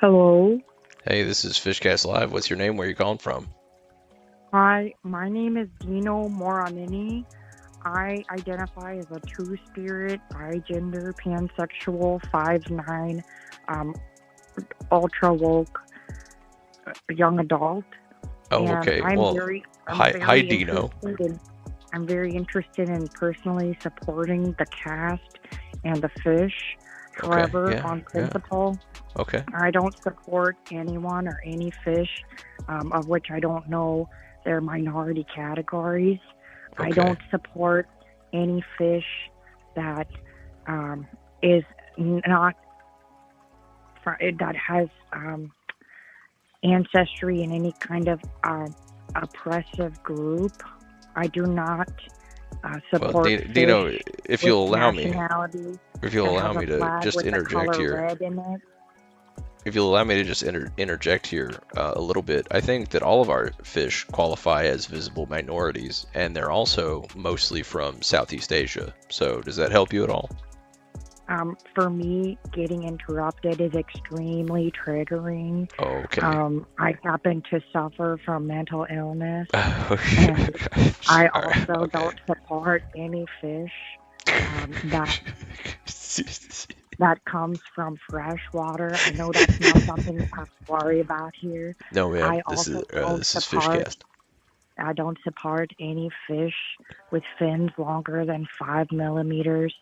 Hello. Hey, this is Fishcast Live. What's your name? Where you calling from? Hi, my name is Dino Moranini. I identify as a two-spirit, bigender, pansexual, 5'9", um, ultra woke young adult, Oh, and okay. Well, I'm hi, Dino. I'm very interested in personally supporting the cast and the fish. Okay, However, yeah, on yeah. principle, Okay, I don't support anyone or any fish of which I don't know their minority categories. I okay. don't support any fish that is not that has ancestry in any kind of oppressive group. I do not Well, support Dino, fish with nationality if you'll that allow has a me to flag just with the interject color here, red in it. if you'll allow me to just interject here a little bit, I think that all of our fish qualify as visible minorities, and they're also mostly from Southeast Asia. So, does that help you at all? For me, getting interrupted is extremely triggering. Okay. I happen to suffer from mental illness, Okay. and I All right. also Okay. don't support any fish that that comes from fresh water. I know that's not something you have to worry about here. No, ma'am. I also don't This is support Fishcast. I don't support any fish with fins longer than 5 millimeters.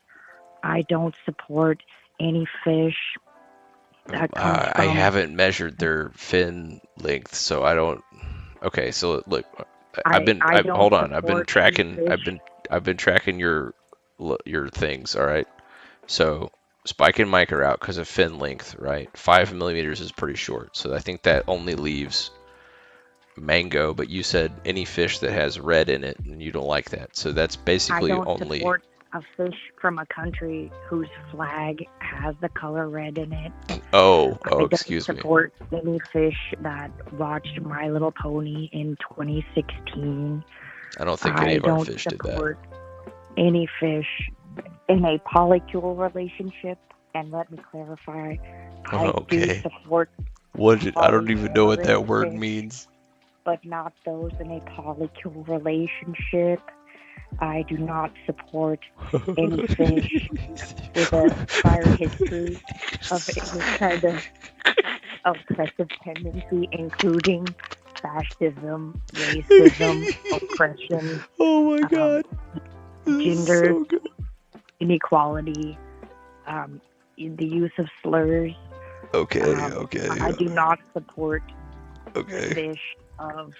I don't support any fish that comes I from. haven't measured their fin length, so I don't. Okay, so look, I I don't hold on. support any fish. I've been tracking your things. All right. So Spike and Mike are out because of fin length, right? 5 millimeters is pretty short, so I think that only leaves mango. But you said any fish that has red in it, and you don't like that. So that's I basically don't only. support a fish from a country whose flag has the color red in it. Oh, I don't excuse me. support any fish that watched My Little Pony in 2016. I don't think any I of our don't fish did that. support any fish in a polycule relationship. And let me clarify, I do Okay. support I don't even know what polyamorous that word fish, means. but not those in a polycule relationship. I do not support any fish with a prior history of any kind of oppressive tendency, including fascism, racism, oppression, Oh my um, god. This is gender so good. inequality, the use of slurs. Okay, okay, I do not support okay. fish of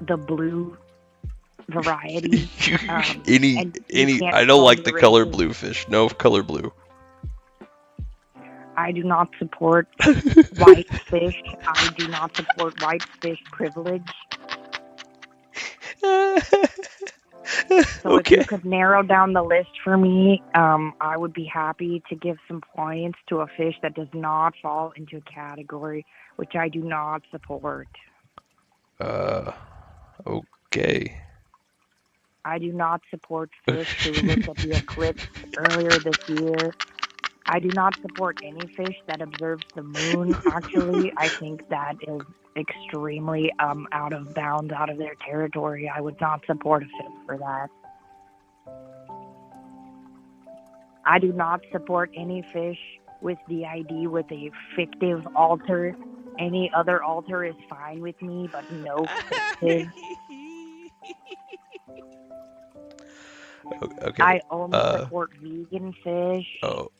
the blue variety. And you can't I don't call me like the color racist. blue fish. No color blue. I do not support white fish. I do not support white fish privilege. So if you Okay. could narrow down the list for me, I would be happy to give some points to a fish that does not fall into a category which I do not support. Uh, okay. I do not support fish who looked at the eclipse earlier this year. I do not support any fish that observes the moon. Actually, I think that is extremely out of bounds, out of their territory. I would not support a fish for that. I do not support any fish with the ID with a fictive altar. Any other altar is fine with me, but no fictive. Okay. I only Uh, support vegan fish. oh,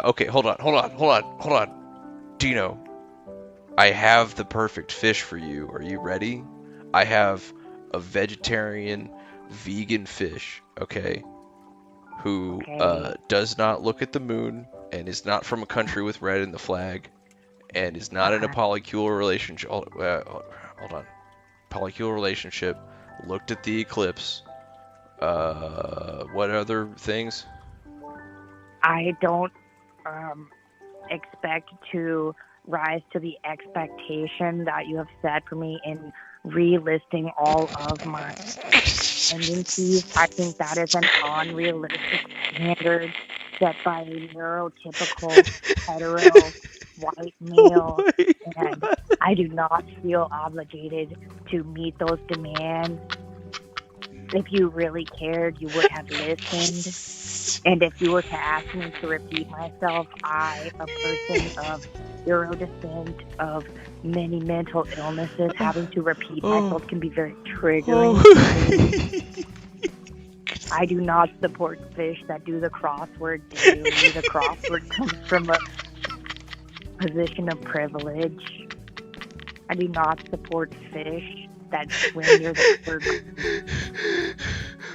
okay, hold on. Dino, I have the perfect fish for you. Are you ready? I have a vegetarian, vegan fish, okay, who Okay. does not look at the moon and is not from a country with red in the flag and is not in a Uh-huh. polycular relationship. Hold on. Polycular relationship. Looked at the eclipse. What other things? I don't um, expect to rise to the expectation that you have set for me in relisting all of my tendencies. I think that is an unrealistic standard. set by a neurotypical hetero white Oh male, my and I do not feel obligated to meet those demands. If you really cared, you would have listened. And if you were to ask me to repeat myself, I, a person of Euro descent, of many mental illnesses, having to repeat Oh, myself can be very triggering to me. oh. I do not support fish that do the crossword daily. The crossword comes from a position of privilege. I do not support fish that swim near the third.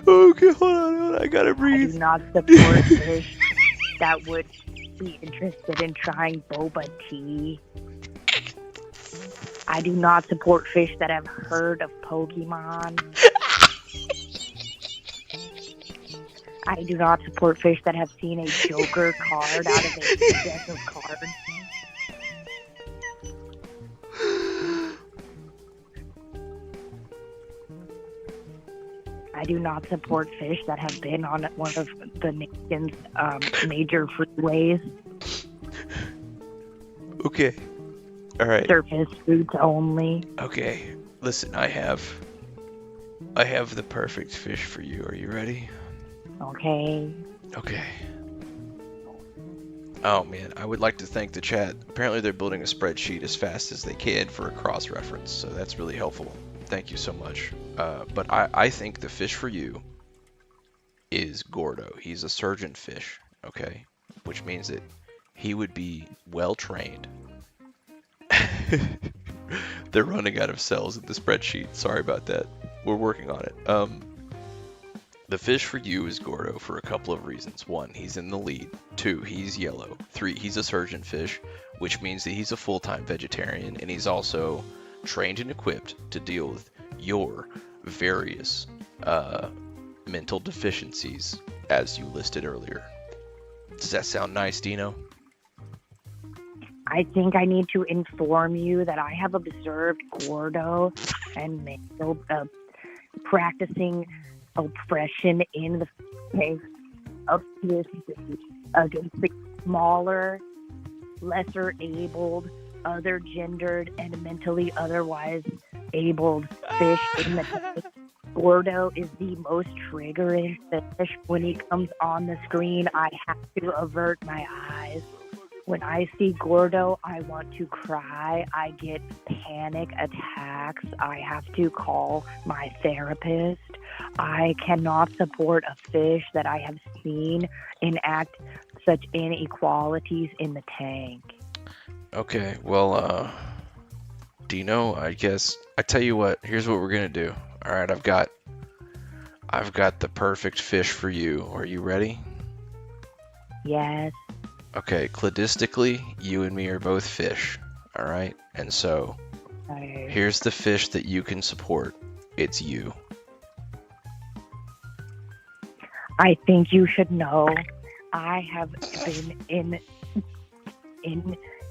Okay, hold on, I gotta I do breathe. not support fish that would be interested in trying boba tea. I do not support fish that have heard of Pokemon. I do not support fish that have seen a Joker card out of a deck of cards. I do not support fish that have been on one of the nation's major freeways. Okay, all right. Surface routes only. Okay, listen, I have the perfect fish for you. Are you ready? Okay. Okay. Oh man, I would like to thank the chat. Apparently they're building a spreadsheet as fast as they can for a cross-reference, so that's really helpful. Thank you so much. But I think the fish for you is Gordo. He's a surgeon fish, okay? Which means that he would be well trained. They're running out of cells in the spreadsheet. Sorry about that. We're working on it. The fish for you is Gordo for a couple of reasons. One, he's in the lead. Two, he's yellow. Three, he's a surgeon fish, which means that he's a full-time vegetarian, and he's also trained and equipped to deal with your various mental deficiencies, as you listed earlier. Does that sound nice, Dino? I think I need to inform you that I have observed Gordo and male practicing oppression in the face of this against the smaller, lesser abled, other gendered, and mentally otherwise abled fish in the tank. Gordo is the most triggering fish. When he comes on the screen, I have to avert my eyes. When I see Gordo, I want to cry. I get panic attacks. I have to call my therapist. I cannot support a fish that I have seen enact such inequalities in the tank. Okay, well, Dino, I guess I tell you what. Here's what we're gonna do. All right, I've got the perfect fish for you. Are you ready? Yes. Okay, cladistically, you and me are both fish. All right, and so here's the fish that you can support. It's you. I think you should know I have been in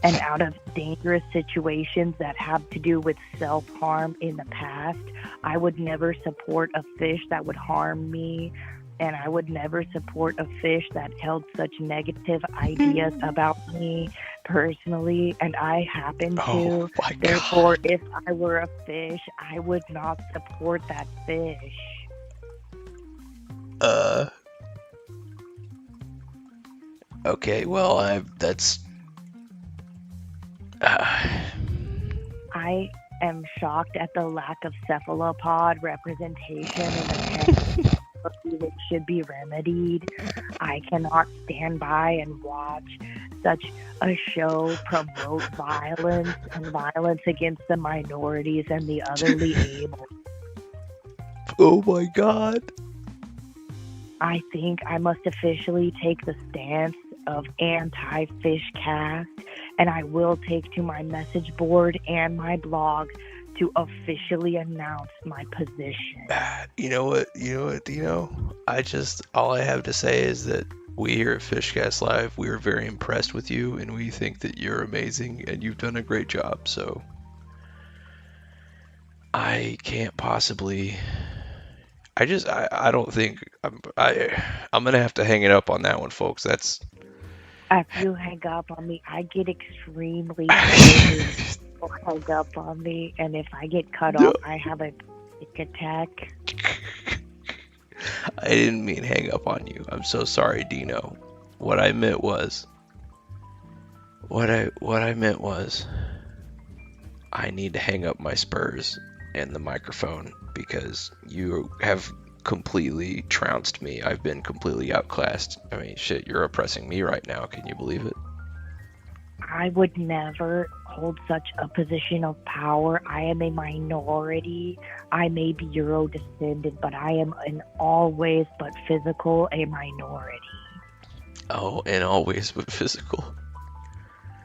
and out of dangerous situations that have to do with self-harm in the past. I would never support a fish that would harm me, and I would never support a fish that held such negative ideas about me personally, and I happen to. Oh my Therefore, God. if I were a fish, I would not support that fish. Okay, well, that's. I am shocked at the lack of cephalopod representation in the text. It should be remedied. I cannot stand by and watch such a show promote violence and violence against the minorities and the otherly able. Oh my God. I think I must officially take the stance of anti-fish cast, and I will take to my message board and my blog to officially announce my position. You know what, Dino? All I have to say is that we here at Fishcast Live, we are very impressed with you, and we think that you're amazing, and you've done a great job, so I can't possibly I don't think I'm gonna have to hang it up on that one, folks. That's If you hang up on me, I get extremely tired when people hang up on me, and if I get cut No, off, I have a panic attack. I didn't mean hang up on you. I'm so sorry, Dino. What I meant was what I meant was I need to hang up my spurs and the microphone because you have completely trounced me. I've been completely outclassed. I mean, shit, you're oppressing me right now. Can you believe it? I would never hold such a position of power. I am a minority. I may be Euro descendant, but I am in all ways but physical a minority. Oh, in all ways but physical.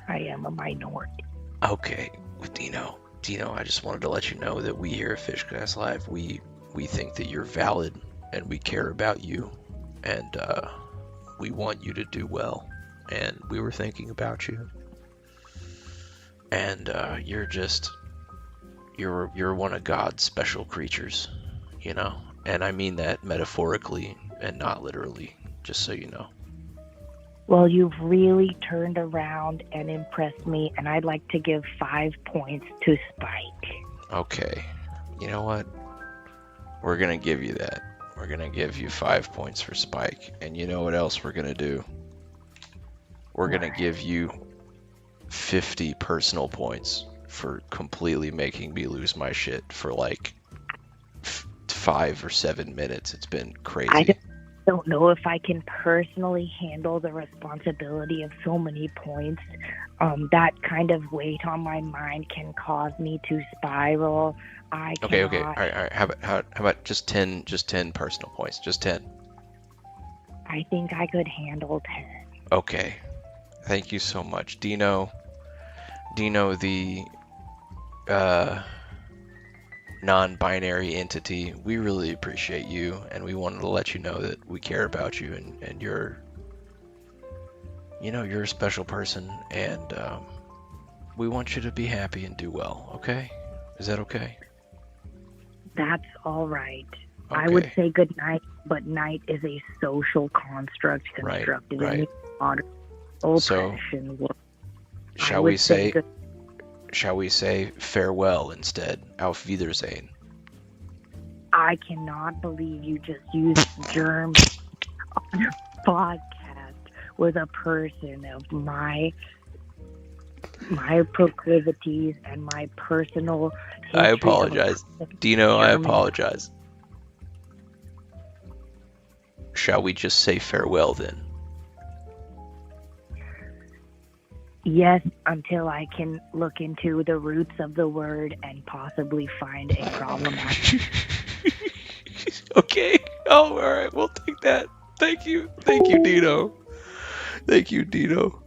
I am a minority. Okay, with Dino. Dino, I just wanted to let you know that we here at Fishcast Live, we think that you're valid and we care about you and we want you to do well. And we were thinking about you. And you're one of God's special creatures, you know. And I mean that metaphorically and not literally, just so you know. Well, you've really turned around and impressed me, and I'd like to give 5 points to Spike. Okay. You know what? We're gonna give you that. We're gonna give you 5 points for Spike. And you know what else we're gonna do? We're gonna give you 50 personal points for completely making me lose my shit for like 5 or 7 minutes. It's been I crazy. don't know if I can personally handle the responsibility of so many points. That kind of weight on my mind can cause me to spiral. I Okay, okay. cannot. All right. How about just 10 personal points? Just 10. I think I could handle 10. Okay. Thank you so much. Dino, the uh non-binary entity, we really appreciate you and we wanted to let you know that we care about you and you're a special person and we want you to be happy and do well, okay? Is that okay? That's all right. I would Okay. say good night, but night is a social construct Right, constructed right. in the modern So, oppression world. I shall would we say say good. shall we say farewell instead? Auf Wiedersehen. I cannot believe you just used germs on a podcast with a person of my proclivities and my personal I history of a apologize. person Dino, I German. apologize. Shall we just say farewell then? Yes, until I can look into the roots of the word and possibly find a problematic. Okay. Oh, all right. We'll take that. Thank you. Thank you, Dino. Thank you, Dino.